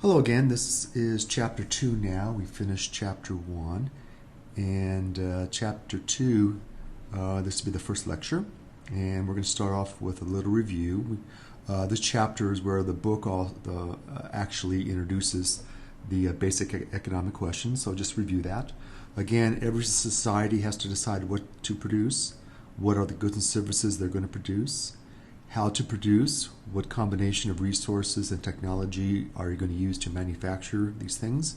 Hello again. This is chapter 2 now. We finished chapter 1. And chapter 2, this will be the first lecture. And we're going to start off with a little review. This chapter is where the book actually introduces the basic economic questions. So just review that. Again, every society has to decide what to produce, what are the goods and services they're going to produce, how to produce, what combination of resources and technology are you going to use to manufacture these things.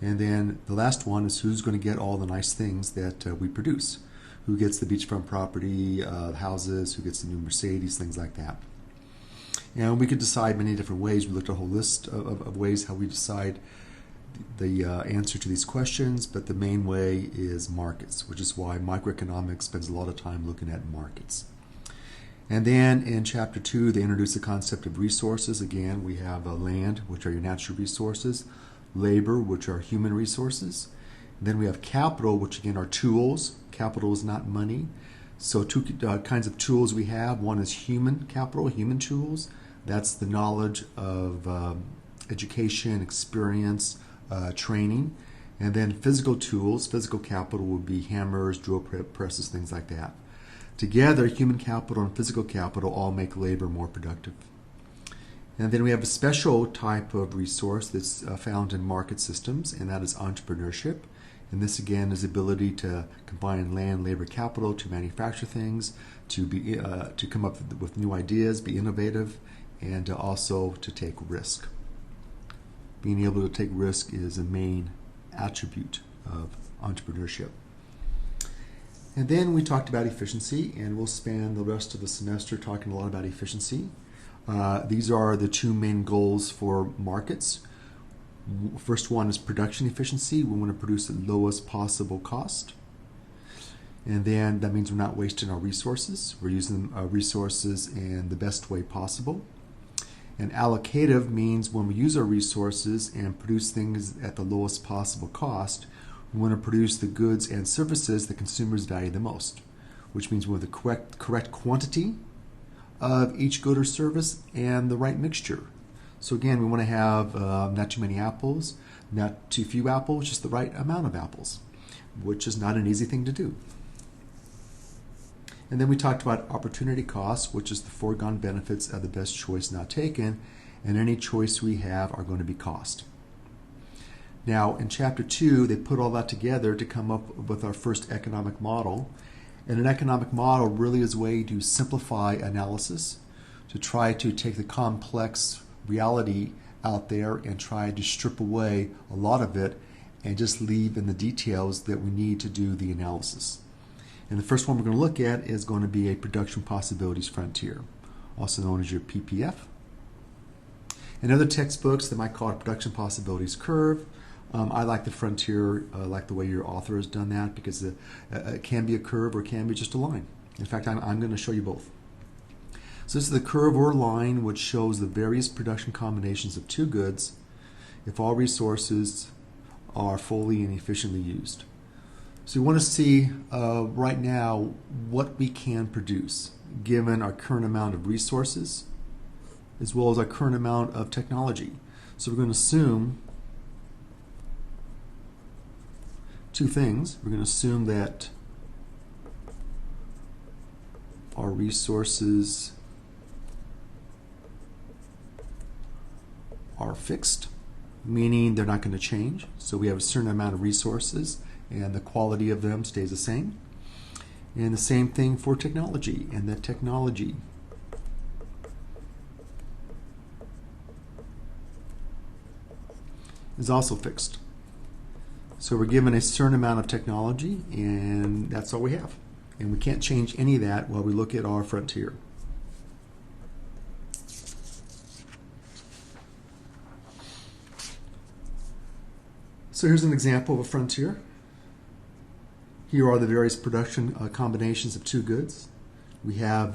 And then the last one is who's going to get all the nice things that we produce. Who gets the beachfront property, houses, who gets the new Mercedes, things like that. And we could decide many different ways. We looked at a whole list of ways how we decide the answer to these questions, but the main way is markets, which is why microeconomics spends a lot of time looking at markets. And then in chapter 2, they introduce the concept of resources. Again, we have land, which are your natural resources, labor, which are human resources. And then we have capital, which again are tools. Capital is not money. So two kinds of tools we have. One is human capital, human tools. That's the knowledge of education, experience, training. And then physical tools, physical capital would be hammers, drill presses, things like that. Together, human capital and physical capital all make labor more productive. And then we have a special type of resource that's found in market systems, and that is entrepreneurship. And this, again, is the ability to combine land, labor, capital to manufacture things, to come up with new ideas, be innovative, and also to take risk. Being able to take risk is a main attribute of entrepreneurship. And then we talked about efficiency, and we'll spend the rest of the semester talking a lot about efficiency. These are the two main goals for markets. First one is production efficiency. We want to produce at lowest possible cost. And then that means we're not wasting our resources. We're using our resources in the best way possible. And allocative means when we use our resources and produce things at the lowest possible cost, we want to produce the goods and services that consumers value the most, which means we want the correct quantity of each good or service and the right mixture. So again, we want to have not too many apples, not too few apples, just the right amount of apples, which is not an easy thing to do. And then we talked about opportunity costs, which is the foregone benefits of the best choice not taken, and any choice we have are going to be cost. Now, in chapter 2, they put all that together to come up with our first economic model. And an economic model really is a way to simplify analysis, to try to take the complex reality out there and try to strip away a lot of it and just leave in the details that we need to do the analysis. And the first one we're going to look at is going to be a production possibilities frontier, also known as your PPF. In other textbooks, they might call it production possibilities curve. I like the frontier, like the way your author has done that, because it can be a curve or it can be just a line. In fact, I'm going to show you both. So this is the curve or line which shows the various production combinations of two goods if all resources are fully and efficiently used. So we want to see right now what we can produce given our current amount of resources as well as our current amount of technology. So we're going to assume two things. We're going to assume that our resources are fixed, meaning they're not going to change. So we have a certain amount of resources and the quality of them stays the same. And the same thing for technology, and that technology is also fixed. So we're given a certain amount of technology, and that's all we have. And we can't change any of that while we look at our frontier. So here's an example of a frontier. Here are the various production combinations of two goods. We have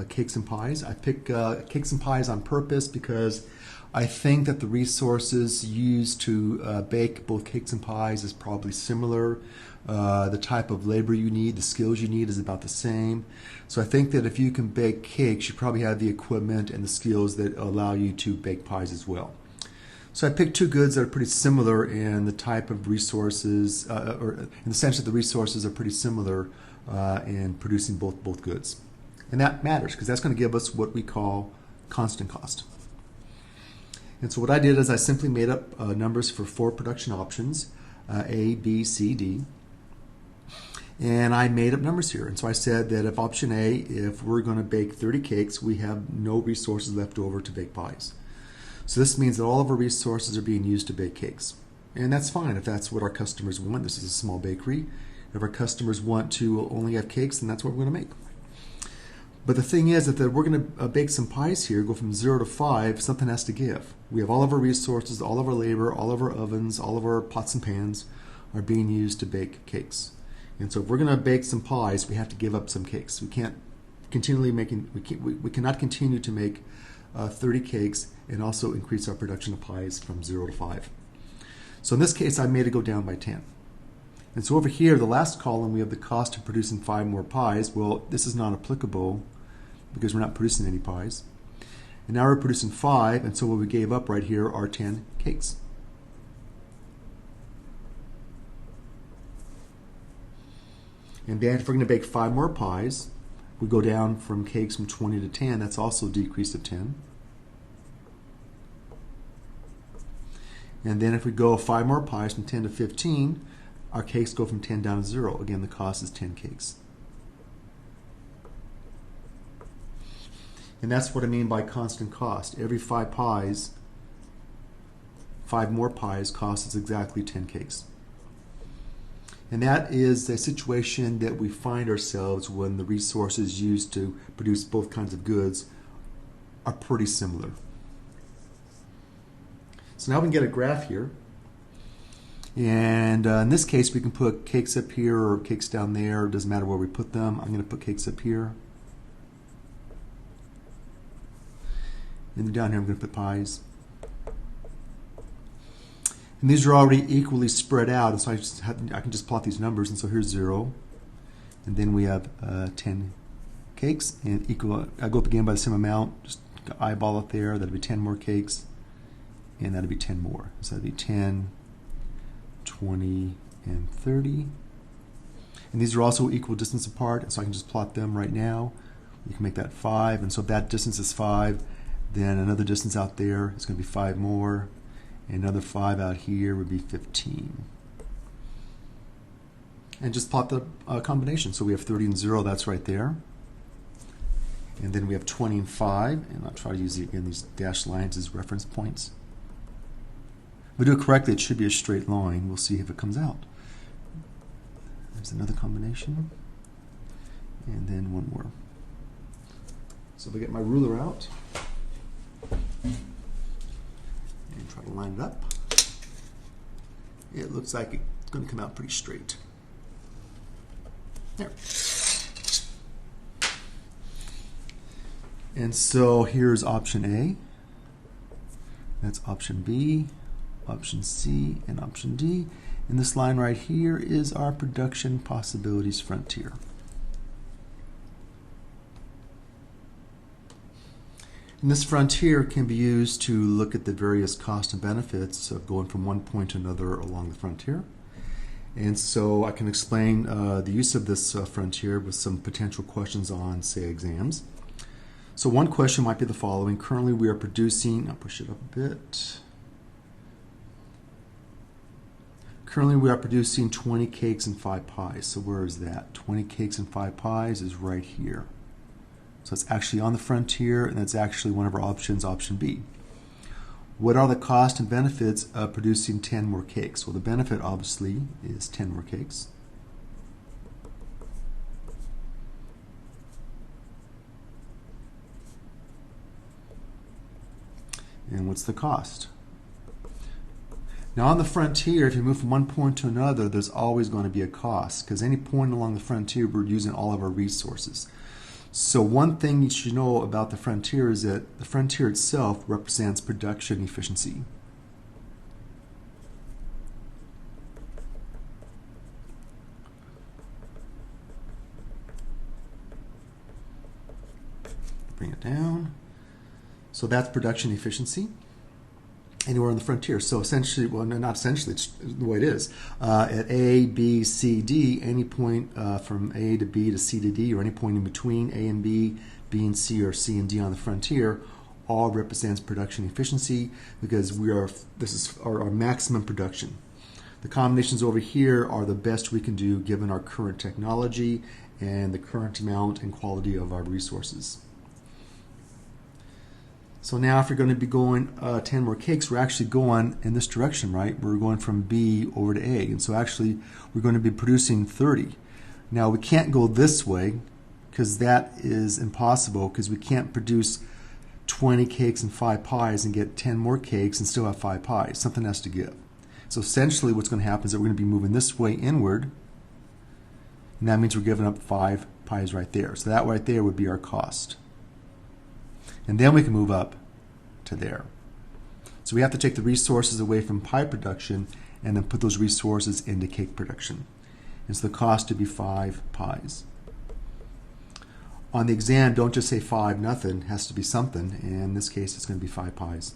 cakes and pies. I pick cakes and pies on purpose because I think that the resources used to bake both cakes and pies is probably similar. The type of labor you need, the skills you need is about the same. So I think that if you can bake cakes, you probably have the equipment and the skills that allow you to bake pies as well. So I picked two goods that are pretty similar in the type of resources, or in the sense that the resources are pretty similar in producing both goods. And that matters because that's going to give us what we call constant cost. And so what I did is I simply made up numbers for 4 production options, A, B, C, D. And I made up numbers here. And so I said that if option A, if we're going to bake 30 cakes, we have no resources left over to bake pies. So this means that all of our resources are being used to bake cakes. And that's fine if that's what our customers want. This is a small bakery. If our customers want to only have cakes, then that's what we're going to make. But the thing is that we're going to bake some pies here, go from 0 to 5, something has to give. We have all of our resources, all of our labor, all of our ovens, all of our pots and pans are being used to bake cakes. And so if we're going to bake some pies, we have to give up some cakes. We can't continually we cannot continue to make 30 cakes and also increase our production of pies from 0 to 5. So in this case, I made it go down by 10. And so over here, the last column, we have the cost of producing 5 more pies. Well, this is not applicable because we're not producing any pies. And now we're producing 5, and so what we gave up right here are 10 cakes. And then if we're going to bake 5 more pies, we go down from cakes from 20 to 10. That's also a decrease of 10. And then if we go 5 more pies from 10 to 15, our cakes go from 10 down to 0. Again, the cost is 10 cakes. And that's what I mean by constant cost. Every 5 pies, 5 more pies costs us exactly 10 cakes. And that is a situation that we find ourselves when the resources used to produce both kinds of goods are pretty similar. So now we can get a graph here. And in this case, we can put cakes up here or cakes down there. It doesn't matter where we put them. I'm going to put cakes up here. And then down here, I'm going to put pies. And these are already equally spread out, and so I can just plot these numbers. And so here's 0, and then we have 10 cakes, and equal. I go up again by the same amount. Just eyeball it there. That'll be 10 more cakes, and that'll be 10 more. So that'll be 10, 20, and 30. And these are also equal distance apart, and so I can just plot them right now. You can make that 5, and so if that distance is 5, then another distance out there is going to be 5 more. Another 5 out here would be 15. And just plot the combination. So we have 30 and 0, that's right there. And then we have 20 and 5, and I'll try to use again these dashed lines as reference points. If we do it correctly, it should be a straight line. We'll see if it comes out. There's another combination. And then one more. So if I get my ruler out, and try to line it up, it looks like it's going to come out pretty straight. There. And so here's option A. That's option B, option C, and option D. And this line right here is our production possibilities frontier. And this frontier can be used to look at the various costs and benefits of going from one point to another along the frontier. And so I can explain the use of this frontier with some potential questions on, say, exams. So one question might be the following. Currently we are producing, I'll push it up a bit. Currently we are producing 20 cakes and 5 pies. So where is that? 20 cakes and 5 pies is right here. So it's actually on the frontier, and that's actually one of our options, option B. What are the costs and benefits of producing 10 more cakes? Well, the benefit obviously is 10 more cakes. And what's the cost? Now on the frontier, if you move from one point to another, there's always going to be a cost, because any point along the frontier, we're using all of our resources. So one thing you should know about the frontier is that the frontier itself represents production efficiency. Bring it down. So that's production efficiency. anywhere on the frontier. So essentially, well, no, not essentially, it's the way it is. At A, B, C, D, any point from A to B to C to D, or any point in between A and B, B and C, or C and D on the frontier, all represents production efficiency, because this is our maximum production. The combinations over here are the best we can do given our current technology and the current amount and quality of our resources. So now if you're going to be going 10 more cakes, we're actually going in this direction, right? We're going from B over to A. And so actually we're going to be producing 30. Now we can't go this way because that is impossible, because we can't produce 20 cakes and 5 pies and get 10 more cakes and still have 5 pies. Something has to give. So essentially what's going to happen is that we're going to be moving this way inward, and that means we're giving up 5 pies right there. So that right there would be our cost. And then we can move up to there. So we have to take the resources away from pie production and then put those resources into cake production. And so the cost would be 5 pies. On the exam, don't just say 5 nothing, it has to be something. And in this case, it's going to be 5 pies.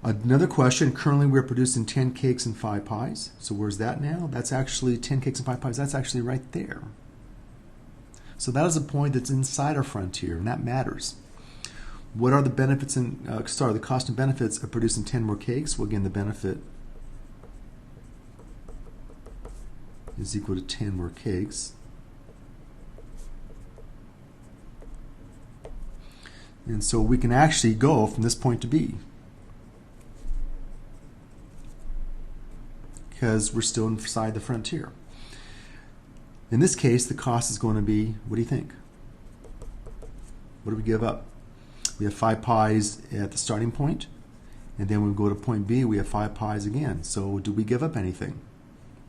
Another question, currently we're producing 10 cakes and 5 pies. So where's that now? That's actually 10 cakes and 5 pies. That's actually right there. So that is a point that's inside our frontier, and that matters. What are the benefits the cost and benefits of producing 10 more cakes? Well, again, the benefit is equal to 10 more cakes. And so we can actually go from this point to B, because we're still inside the frontier. In this case, the cost is going to be, what do you think? What do we give up? We have 5 pies at the starting point, and then when we go to point B, we have 5 pies again. So do we give up anything?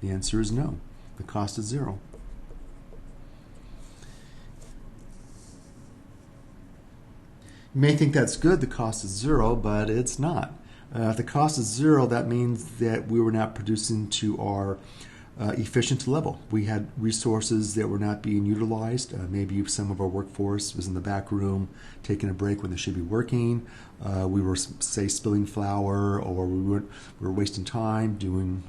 The answer is no. The cost is 0. You may think that's good, the cost is 0, but it's not. If the cost is 0, that means that we were not producing to our efficient level. We had resources that were not being utilized. Maybe some of our workforce was in the back room taking a break when they should be working. We were, say, spilling flour, or we were wasting time doing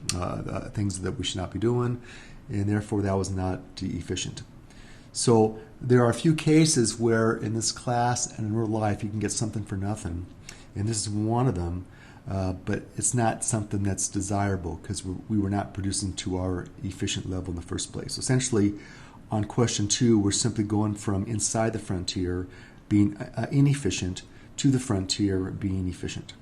things that we should not be doing, and therefore that was not efficient. So there are a few cases where in this class and in real life you can get something for nothing, and this is one of them. But it's not something that's desirable, because we were not producing to our efficient level in the first place. So essentially, on question 2, we're simply going from inside the frontier, being inefficient, to the frontier, being efficient.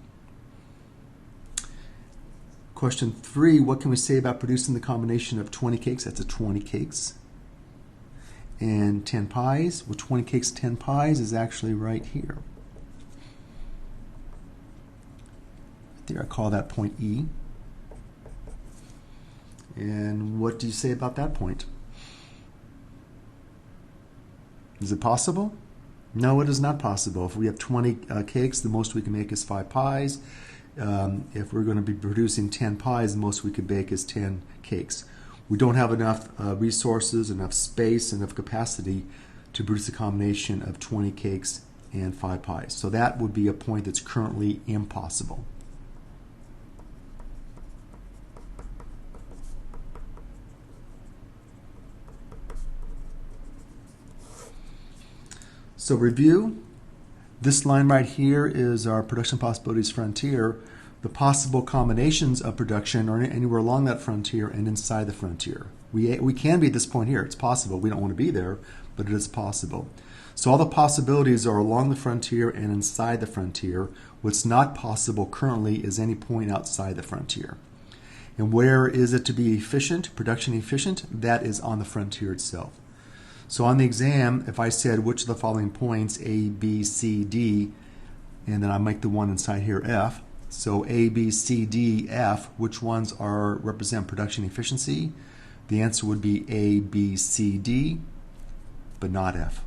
Question 3, what can we say about producing the combination of 20 cakes? That's a 20 cakes and 10 pies. Well, 20 cakes, 10 pies is actually right here. There, I call that point E. And what do you say about that point? Is it possible? No, it is not possible. If we have 20 cakes, the most we can make is 5 pies. If we're going to be producing 10 pies, the most we could bake is 10 cakes. We don't have enough resources, enough space, enough capacity to produce a combination of 20 cakes and 5 pies. So that would be a point that's currently impossible. So review, this line right here is our production possibilities frontier. The possible combinations of production are anywhere along that frontier and inside the frontier. We can be at this point here. It's possible. We don't want to be there, but it is possible. So all the possibilities are along the frontier and inside the frontier. What's not possible currently is any point outside the frontier. And where is it to be efficient, production efficient? That is on the frontier itself. So on the exam, if I said which of the following points, A, B, C, D, and then I make the one inside here F. So A, B, C, D, F, which ones represent production efficiency? The answer would be A, B, C, D, but not F.